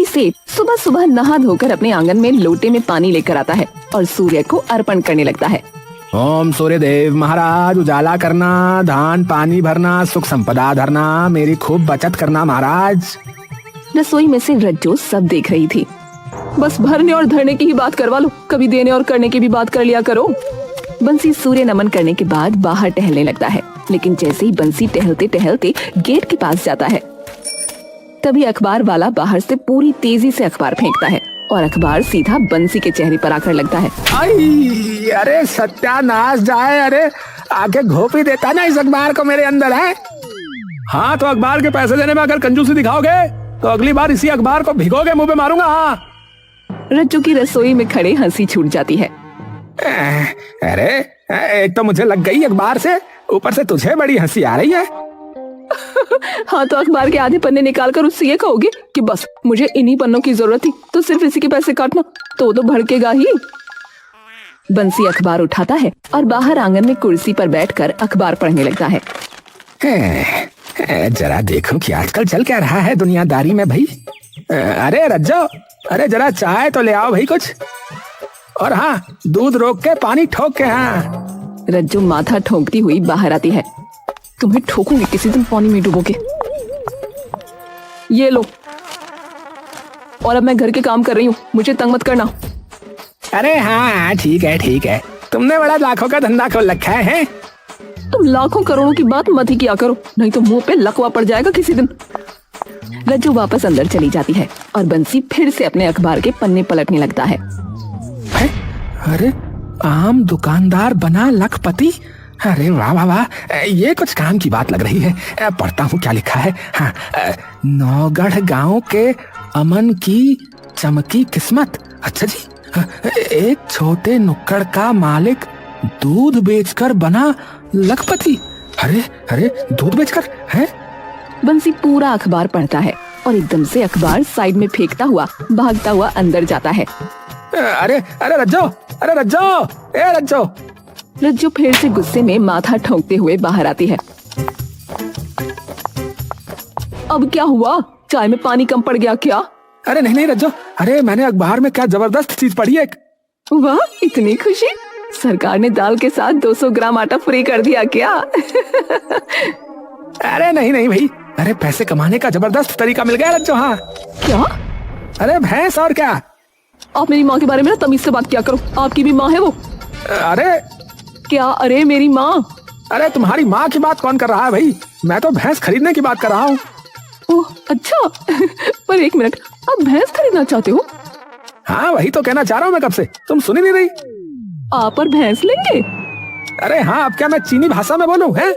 सेठ सुबह सुबह नहा धोकर अपने आंगन में लोटे में पानी लेकर आता है और सूर्य को अर्पण करने लगता है। ओम सूर्य देव महाराज, उजाला करना, धान पानी भरना, सुख संपदा धरना, मेरी खूब बचत करना महाराज। रसोई में से रज्जो सब देख रही थी। बस भरने और धरने की ही बात करवा लो, कभी देने और करने की भी बात कर लिया करो। बंसी सूर्य नमन करने के बाद बाहर टहलने लगता है, लेकिन जैसे ही बंसी टहलते टहलते गेट के पास जाता है, तभी अखबार वाला बाहर से पूरी तेजी से अखबार फेंकता है और अखबार सीधा बंसी के चेहरे पर आकर लगता है। आई, अरे सत्यानाश जाए, अरे आके घोप ही देता ना इस अखबार को मेरे अंदर है। हाँ तो अखबार के पैसे देने में अगर कंजूसी दिखाओगे तो अगली बार इसी अखबार को भिगोगे मुंह पे मारूंगा। हाँ। रज्जू की रसोई में खड़े हंसी छूट जाती है। अरे एक तो मुझे लग गई अखबार से, ऊपर से तुझे बड़ी हंसी आ रही है। हाँ तो अखबार के आधे पन्ने निकाल कर उससे ये कहोगे कि बस मुझे इन्हीं पन्नों की जरूरत थी, तो सिर्फ इसी के पैसे काटना, तो भड़केगा ही। बंसी अखबार उठाता है और बाहर आंगन में कुर्सी पर बैठकर अखबार पढ़ने लगता है। जरा देखो कि आजकल चल क्या रहा है दुनियादारी में भाई। अरे रज्जो, अरे जरा चाय तो ले आओ भाई कुछ, और हाँ दूध रोक के पानी ठोक के। हाँ। रज्जू माथा ठोकती हुई बाहर आती है। तुम्हें ठोकूंगी किसी दिन पानी में डुबोके। ये लो, और अब मैं घर के काम कर रही हूँ, मुझे तंग मत करना। अरे हाँ ठीक है, तुमने बड़ा लाखों का धंधा खोल रखा है। तुम लाखों करोड़ों की बात मत ही किया करो, नहीं तो मुंह पे लकवा पड़ जाएगा किसी दिन। रज्जू वापस अंदर चली जाती है और बंसी फिर से अपने अखबार के पन्ने पलटने लगता है। अरे आम दुकानदार बना लखपति, अरे वाह वाह वाह, ये कुछ काम की बात लग रही है। पढ़ता हूँ क्या लिखा है। हाँ, नौगढ़ गांव के अमन की चमकी किस्मत। अच्छा जी, एक छोटे नुक्कड़ का मालिक दूध बेचकर बना लखपति। अरे अरे दूध बेचकर है। बंसी पूरा अखबार पढ़ता है और एकदम से अखबार साइड में फेंकता हुआ भागता हुआ अंदर जाता है। अरे अरे रज्जो, अरे रज्जो, ए रज्जो। रज्जू फिर से गुस्से में माथा ठोकते हुए बाहर आती है। अब क्या हुआ, चाय में पानी कम पड़ गया क्या? अरे नहीं रज्जो, अरे मैंने अखबार में क्या जबरदस्त चीज पढ़ी है। वाह, इतनी खुशी, सरकार ने दाल के साथ 200 ग्राम आटा फ्री कर दिया क्या? अरे नहीं भाई, अरे पैसे कमाने का जबरदस्त तरीका मिल गया रज्जो। हाँ। क्या? अरे भैंस और क्या। आप मेरी माँ के बारे में ना तमीज से बात किया करो, आपकी भी माँ है वो। अरे क्या? अरे मेरी माँ। अरे तुम्हारी माँ की बात कौन कर रहा है भाई, मैं तो भैंस खरीदने की बात कर रहा हूँ। ओह अच्छा। पर एक मिनट, आप भैंस खरीदना चाहते हो? हाँ वही तो कहना चाह रहा हूँ मैं कब से, तुम सुनी नहीं रही। आप और भैंस लेंगे? अरे हाँ, अब क्या मैं चीनी भाषा में बोलूं है?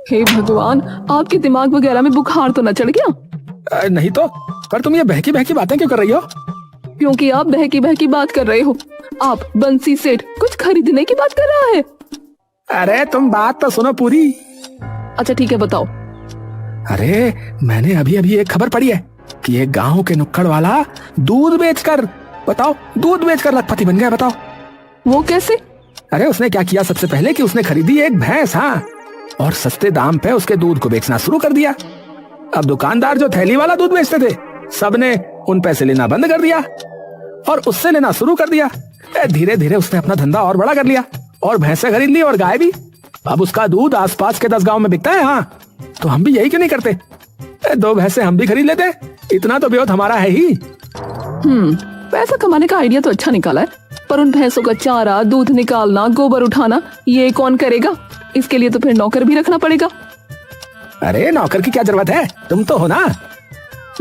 हे भगवान, आपके दिमाग वगैरह में बुखार तो न चढ़ गया? नहीं तो, पर तुम ये बहकी बहकी बातें क्यों कर रही हो? क्योंकि आप बहकी बहकी बात कर रहे हो। आप बंसी सेठ कुछ खरीदने की बात कर रहा है। अरे तुम बात तो सुनो पूरी। अच्छा ठीक है, बताओ। अरे मैंने अभी अभी एक खबर पढ़ी है कि एक गांव के नुक्कड़ वाला दूध बेचकर लखपति बन गया। बताओ वो कैसे? अरे उसने क्या किया, सबसे पहले कि उसने खरीदी एक भैंस। हाँ, और सस्ते दाम पे उसके दूध को बेचना शुरू कर दिया। अब दुकानदार जो थैली वाला दूध बेचते थे, सबने उन पैसे लेना बंद कर दिया और उससे लेना शुरू कर दिया। धीरे धीरे उसने अपना धंधा और बड़ा कर लिया और भैंसे खरीद ली और गाय भी। अब उसका दूध आसपास के 10 गांव में बिकता है। हाँ, तो हम भी यही क्यों नहीं करते, 2 भैंसे हम भी खरीद लेते, इतना तो ब्योत हमारा है ही। पैसा कमाने का आइडिया तो अच्छा निकाला है, पर उन भैंसों का चारा, दूध निकालना, गोबर उठाना, ये कौन करेगा? इसके लिए तो फिर नौकर भी रखना पड़ेगा। अरे नौकर की क्या जरूरत है, तुम तो हो ना।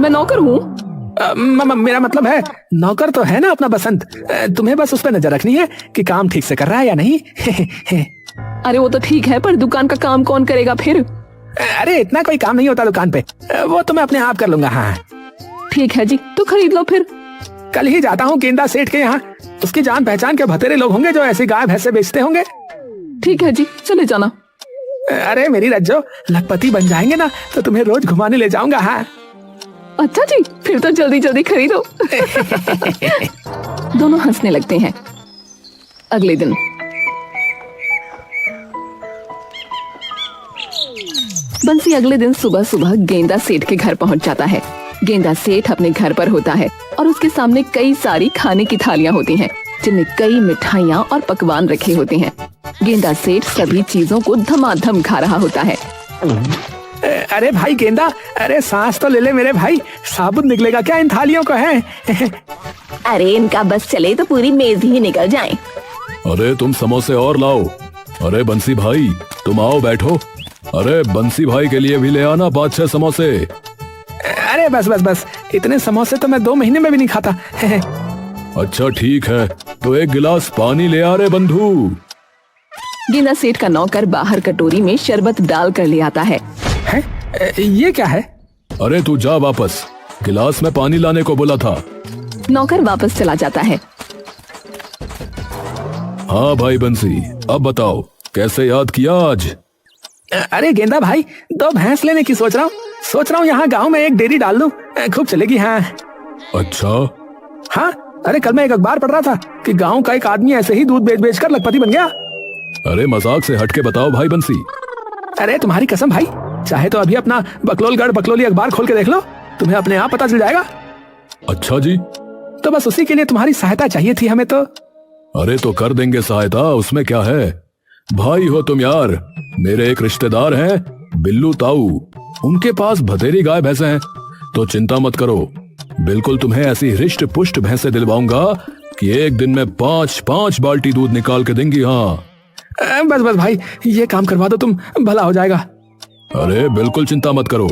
मैं नौकर हूँ? मेरा मतलब है नौकर तो है ना अपना बसंत, तुम्हें बस उस पर नजर रखनी है कि काम ठीक से कर रहा है या नहीं। अरे वो तो ठीक है, पर दुकान का काम कौन करेगा फिर? अरे इतना कोई काम नहीं होता दुकान पे, वो तो मैं अपने आप कर लूंगा। हाँ ठीक है जी, तो खरीद लो फिर। कल ही जाता हूँ गेंदा सेठ के यहाँ, उसकी जान पहचान के भतेरे लोग होंगे जो ऐसी गाय भैंसे बेचते होंगे। ठीक है जी, चले जाना। अरे मेरी रज्जो, लखपति बन जाएंगे ना तो तुम्हें रोज घुमाने ले जाऊंगा। हाँ अच्छा जी, फिर तो जल्दी जल्दी खरीदो। दोनों हंसने लगते हैं। अगले दिन बंसी अगले दिन सुबह सुबह गेंदा सेठ के घर पहुंच जाता है। गेंदा सेठ अपने घर पर होता है और उसके सामने कई सारी खाने की थालियां होती हैं, जिनमें कई मिठाइयाँ और पकवान रखे होते हैं। गेंदा सेठ सभी चीजों को धमाधम खा रहा होता है। अरे भाई गेंदा, अरे सांस तो ले ले मेरे भाई, साबुत निकलेगा क्या इन थालियों को है? अरे इनका बस चले तो पूरी मेज ही निकल जाए। अरे तुम समोसे और लाओ। अरे बंसी भाई तुम आओ बैठो। अरे बंसी भाई के लिए भी ले आना 5-6 समोसे। अरे बस बस बस, इतने समोसे तो मैं 2 महीने में भी नहीं खाता। अच्छा ठीक है, तो एक गिलास पानी ले आ रे बंधु। गेंदा सेठ का नौकर बाहर कटोरी में शरबत डाल कर ले आता है। ये क्या है? अरे तू जा वापस, गिलास में पानी लाने को बोला था। नौकर वापस चला जाता है। हाँ भाई बंसी, अब बताओ कैसे याद किया आज? अरे गेंदा भाई, 2 भैंस लेने की सोच रहा हूँ यहाँ गांव में एक डेयरी डाल दूं, खूब चलेगी। हाँ अच्छा। हाँ, अरे कल मैं एक अखबार पढ़ रहा था कि गांव का एक आदमी ऐसे ही दूध बेच कर लखपति बन गया। अरे मजाक से हटके बताओ भाई बंसी। अरे तुम्हारी कसम भाई, चाहे तो अभी अपना बकलोलगढ़ बकलोली अखबार खोल के देख लो, तुम्हें अपने आप पता चल जाएगा। अच्छा जी। तो बस उसी के लिए तुम्हारी सहायता चाहिए थी हमें तो। अरे तो कर देंगे सहायता, उसमें क्या है। भाई हो तुम यार। मेरे एक रिश्तेदार हैं बिल्लू ताऊ, उनके पास बथेरी गाय भैंसे हैं, तो चिंता मत करो, बिल्कुल तुम्हें ऐसी हृष्ट पुष्ट भैंसे दिलवाऊंगा कि एक दिन में 5-5 बाल्टी दूध निकाल के देंगी। हाँ बस बस भाई, ये काम करवा दो तुम, भला हो जाएगा। अरे बिल्कुल चिंता मत करो,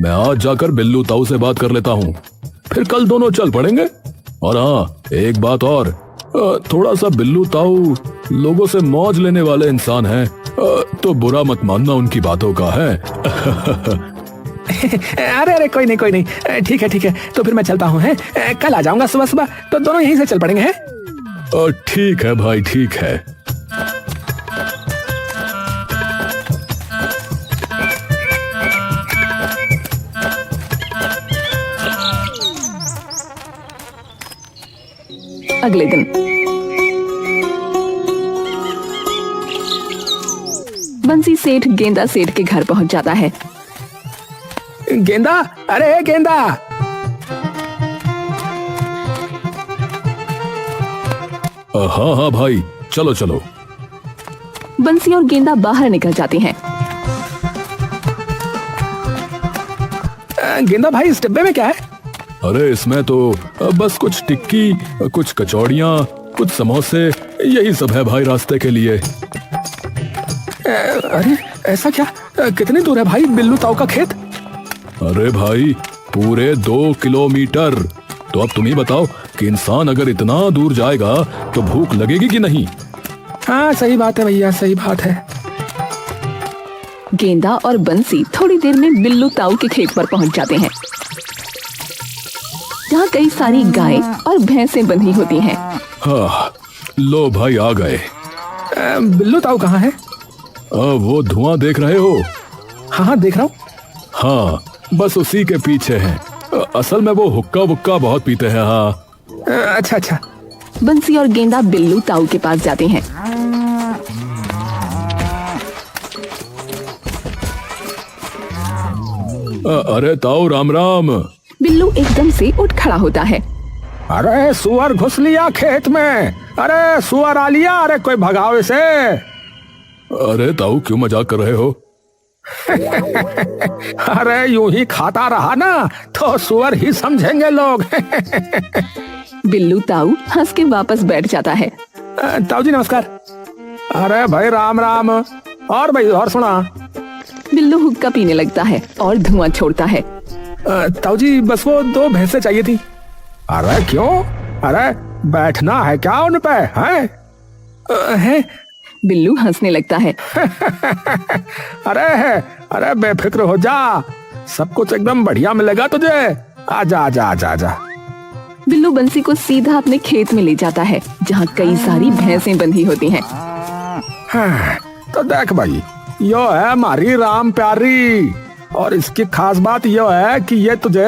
मैं आज जाकर बिल्लू ताऊ से बात कर लेता हूँ, फिर कल दोनों चल पड़ेंगे। और हाँ एक बात और, थोड़ा सा बिल्लू ताऊ लोगों से मौज लेने वाले इंसान हैं, तो बुरा मत मानना उनकी बातों का है। अरे अरे कोई नहीं, ठीक है, तो फिर मैं चलता हूँ। कल आ जाऊंगा सुबह, तो दोनों यहीं से चल पड़ेंगे। हैं ठीक है भाई, ठीक है। अगले दिन बंसी सेठ गेंदा सेठ के घर पहुंच जाता है। गेंदा, अरे गेंदा। हाँ भाई, चलो चलो। बंसी और गेंदा बाहर निकल जाते हैं। गेंदा भाई, इस डिब्बे में क्या है? अरे इसमें तो बस कुछ टिक्की, कुछ कचौड़ियाँ, कुछ समोसे, यही सब है भाई रास्ते के लिए। अरे ऐसा क्या? कितनी दूर है भाई बिल्लू ताऊ का खेत? अरे भाई पूरे 2 किलोमीटर। तो अब तुम ही बताओ कि इंसान अगर इतना दूर जाएगा तो भूख लगेगी कि नहीं? हाँ सही बात है भैया, सही बात है। गेंदा और बंसी थोड़ी देर में बिल्लू ताऊ के खेत पर पहुंच जाते हैं, जहाँ कई सारी गाय और भैंसें बंधी होती हैं। हाँ लो भाई आ गए। बिल्लू ताऊ कहाँ है? वो धुआं देख रहे हो? हाँ देख रहा हूँ। हाँ बस उसी के पीछे हैं। असल में वो हुक्का वुक्का बहुत पीते हैं। हाँ अच्छा। बंसी और गेंदा बिल्लू ताऊ के पास जाते हैं। अरे ताऊ राम राम। बिल्लू एकदम से उठ खड़ा होता है। अरे सुअर घुस लिया खेत में, अरे सुअर आ लिया, अरे कोई भगाओ इसे। अरे ताऊ क्यों मजाक कर रहे हो? अरे यूं ही खाता रहा ना तो सुअर ही समझेंगे लोग। बिल्लू ताऊ हंस के वापस बैठ जाता है। ताऊ जी नमस्कार। अरे भाई राम राम। और भाई और सुना। बिल्लू हुक्का पीने लगता है और धुआं छोड़ता है। ताऊ जी बस वो 2 भैंसें चाहिए थी। अरे क्यों? अरे बैठना है क्या उन पे? हैं? बिल्लू हंसने लगता है। अरे बेफिक्र हो जा, सब कुछ एकदम बढ़िया मिलेगा तुझे। आजा आजा आजा आजा। बिल्लू बंसी को सीधा अपने खेत में ले जाता है, जहाँ कई सारी भैंसें बंधी होती हैं। हाँ, तो देख भाई, यो है हमारी राम प्यारी, और इसकी खास बात यो है कि ये तुझे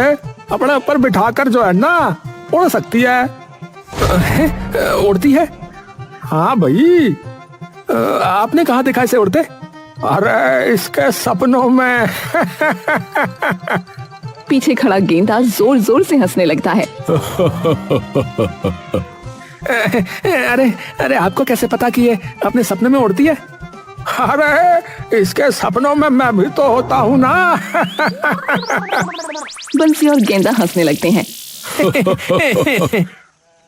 अपने ऊपर बिठाकर जो है ना उड़ सकती है। उड़ती है? हाँ भाई। आपने कहाँ देखा इसे उड़ते? अरे इसके सपनों में। पीछे खड़ा गेंदा जोर जोर से हंसने लगता है। अरे अरे आपको कैसे पता कि ये अपने सपने में उड़ती है? अरे इसके सपनों में मैं भी तो होता हूँ ना। बंसी और गेंदा हंसने लगते हैं।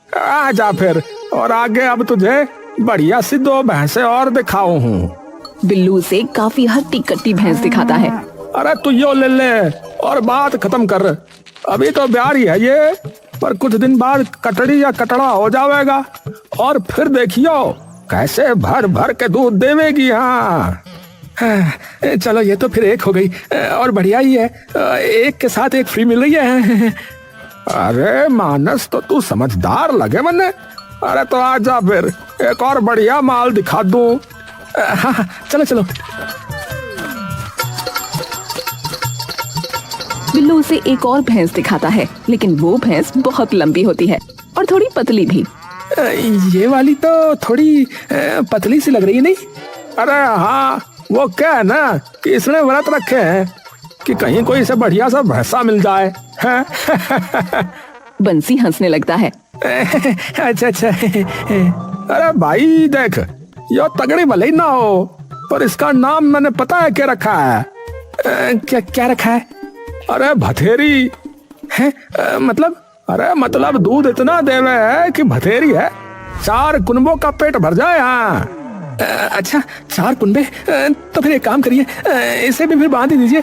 आजा फिर, और आगे अब तुझे बढ़िया सी 2 भैंसे और दिखाऊं हूँ। बिल्लू उसे काफी हट्टी कट्टी भैंस दिखाता है। अरे तू यो ले ले और बात खत्म कर। अभी तो ब्यारी है ये, पर कुछ दिन बाद कटड़ी या कटड़ा हो जाएगा, और फिर देखियो कैसे भर भर के दूध देवेगी। हाँ चलो ये तो फिर एक हो गई, और बढ़िया ही है, एक के साथ एक फ्री मिल रही है। अरे मानस तो तू समझदार लगे मन्ने। अरे तो आजा फिर, एक और बढ़िया माल दिखा दूं। हाँ चलो चलो। बिल्लू उसे एक और भैंस दिखाता है, लेकिन वो भैंस बहुत लंबी होती है और थोड़ी पतली भी। ये वाली तो थोड़ी पतली सी लग रही है नहीं? अरे हाँ, वो क्या है ना कि इसने व्रत रखे हैं कि कहीं कोई से बढ़िया सा भैंसा मिल जाए। बंसी हंसने लगता है। अच्छा अच्छा। अरे भाई देख, यो तगड़ी भले ही ना हो, पर इसका नाम मैंने पता है क्या रखा है। क्या क्या रखा है? अरे भथेरी है। मतलब? अरे मतलब दूध इतना देवे है कि भथेरी है, 4 कुनबों का पेट भर जाए। हाँ अच्छा 4 कुनबे, तो फिर एक काम करिए, इसे भी फिर बांध ही दीजिए।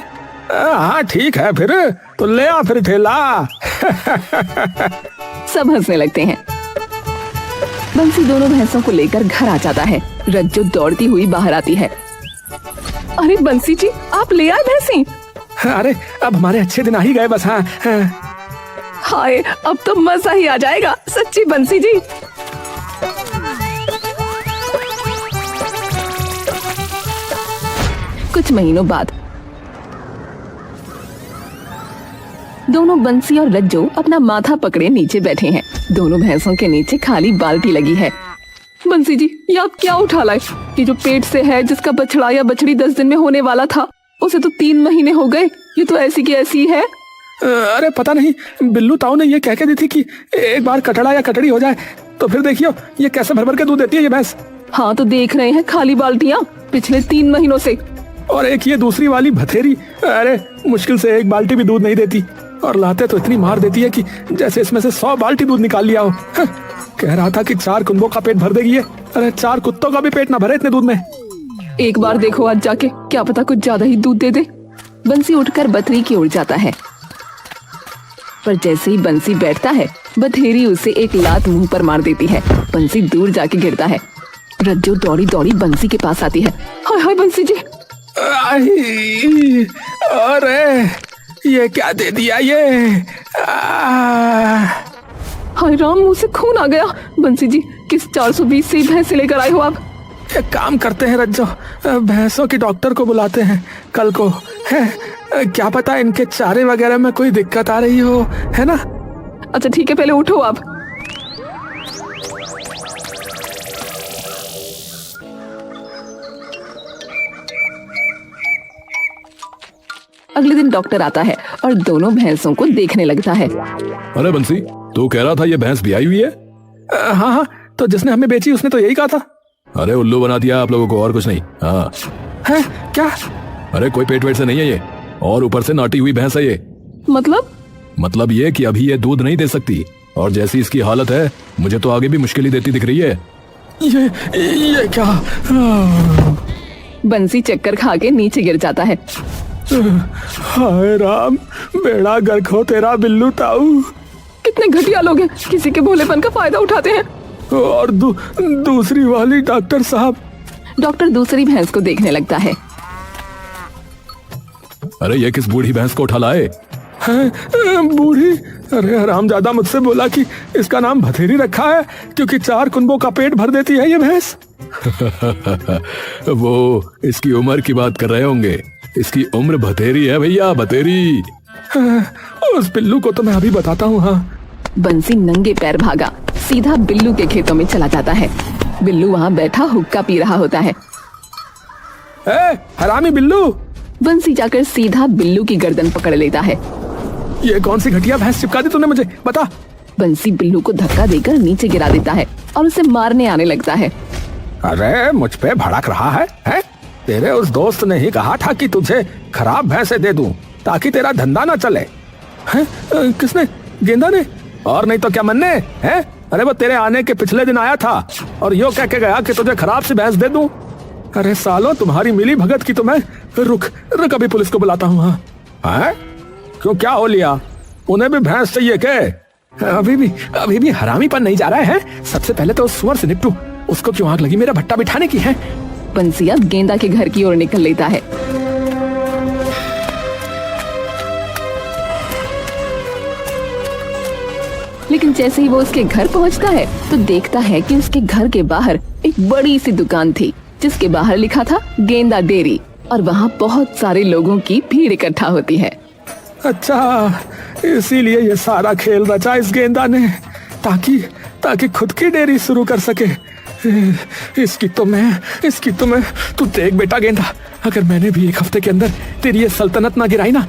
हाँ ठीक है, फिर तो ले आ फिर ठेला। सब हंसने लगते हैं। बंसी दोनों भैंसों को लेकर घर आ जाता है। रज्जो दौड़ती हुई बाहर आती है। अरे बंसी जी, आप ले आए भैंसी? अरे अब हमारे अच्छे दिन आ ही गए बस। हाँ हाय, अब तो मजा ही आ जाएगा सच्ची बंसी जी। कुछ महीनों बाद दोनों बंसी और रज्जो अपना माथा पकड़े नीचे बैठे हैं। दोनों भैंसों के नीचे खाली बाल्टी लगी है। बंसी जी, ये आप क्या उठा लाए? ये जो पेट से है, जिसका बछड़ा या बछड़ी 10 दिन में होने वाला था, उसे तो 3 महीने हो गए। ये तो ऐसी की ऐसी है। अरे पता नहीं, बिल्लू ताऊ ने ये कह के दी थी कि एक बार कटड़ा या कटड़ी हो जाए तो फिर देखियो ये कैसे भर भर के दूध देती है ये भैंस। हाँ तो देख रहे हैं खाली बाल्टियाँ पिछले 3 महीनों से। और एक ये दूसरी वाली भथेरी, अरे मुश्किल से 1 बाल्टी भी दूध नहीं देती, और लाते तो इतनी मार देती है कि जैसे इसमें से 100 बाल्टी दूध निकाल लिया हो। कह रहा था कि 4 कुनबों का पेट भर देगी ये। अरे 4 कुत्तों का भी पेट ना भरे इतने दूध में। एक बार देखो आज जाके, क्या पता कुछ ज्यादा ही दूध दे दे। बंसी उठकर बथरी की ओर जाता है, पर जैसे ही बंसी बैठता है, बथेरी उसे एक लात मुंह पर मार देती है। बंसी दूर जाके गिरता है। रज्जो दौड़ी दौड़ी बंसी के पास आती है। हाय हाय बंसी जी। अरे ये क्या दे दिया ये? हाय राम, मुंह से खून आ गया। बंसी जी, किस 420 से भैंसे लेकर आए हो आप? एक काम करते हैं रज्जो, भैंसों की डॉक्टर को बुलाते हैं कल को। है क्या पता इनके चारे वगैरह में कोई दिक्कत आ रही हो, है ना? अच्छा ठीक है, पहले उठो आप। अगले दिन डॉक्टर आता है और दोनों भैंसों को देखने लगता है। अरे बंसी, तू कह रहा था ये भैंस ब्याई हुई है? हाँ हाँ, तो जिसने हमें बेची उसने तो यही कहा था। अरे उल्लू बना दिया आप लोगों को, और कुछ नहीं। हाँ है क्या? अरे कोई पेट वेट से नहीं है ये, और ऊपर से नाटी हुई भैंस है ये। मतलब ये कि अभी ये दूध नहीं दे सकती, और जैसी इसकी हालत है मुझे तो आगे भी मुश्किल ही देती दिख रही है। ये क्या? बंसी चक्कर खा के नीचे गिर जाता है। हाय राम, बेड़ा गर्क हो तेरा बिल्लू ताऊ। कितने घटिया लोग हैं, किसी के भोलेपन का फायदा उठाते हैं। और दूसरी वाली डॉक्टर साहब। डॉक्टर दूसरी भैंस को देखने लगता है। अरे ये किस बूढ़ी भैंस को उठा लाए? बूढ़ी? अरे हरामजादा मुझसे बोला कि इसका नाम भथेरी रखा है क्योंकि 4 कुनबों का पेट भर देती है ये भैंस। वो इसकी उम्र की बात कर रहे होंगे। इसकी उम्र भथेरी है भैया, भथेरी। उस बिल्लू को तो मैं अभी बताता हूँ। हाँ। बंसी नंगे पैर भागा, सीधा बिल्लू के खेतों में चला जाता है। बिल्लू वहाँ बैठा हुक्का पी रहा होता है। हरामी बिल्लू! बंसी जाकर सीधा बिल्लू की गर्दन पकड़ लेता है। ये कौन सी घटिया भैंस चिपका दी तूने मुझे, बता। बंसी बिल्लू को धक्का देकर नीचे गिरा देता है और उसे मारने आने लगता है। अरे मुझ पे भड़क रहा है, हैं? तेरे उस दोस्त ने ही कहा था कि तुझे खराब भैंसे दे दूं ताकि तेरा धंधा ना चले। हैं? किसने? गेंदा ने? और नहीं तो क्या मन्ने? हैं? अरे वो तेरे आने के पिछले दिन आया था और यो कह के गया कि तुझे खराब सी भैंस दे दूं। अरे सालों, तुम्हारी मिली भगत की तो मैं रुक अभी पुलिस को बुलाता हूँ। हाँ, क्यों, क्या हो लिया? उन्हें भी भैंस चाहिए क्या? अभी भी हरामी पर नहीं जा रहा है। सबसे पहले तो उस सुअर से निपटू। उसको क्यों आग लगी मेरा भट्टा बिठाने की है? बंसी अब गेंदा के घर की ओर निकल लेता है। लेकिन जैसे ही वो उसके घर पहुंचता है तो देखता है कि उसके घर के बाहर एक बड़ी सी दुकान थी जिसके बाहर लिखा था गेंदा डेयरी, और वहाँ बहुत सारे लोगों की भीड़ इकट्ठा होती है। अच्छा, इसीलिए ये सारा खेल रचा इस गेंदा ने, ताकि खुद की डेयरी शुरू कर सके। इसकी तो मैं तू देख बेटा गेंदा, अगर मैंने भी एक हफ्ते के अंदर तेरी ये सल्तनत ना गिराई ना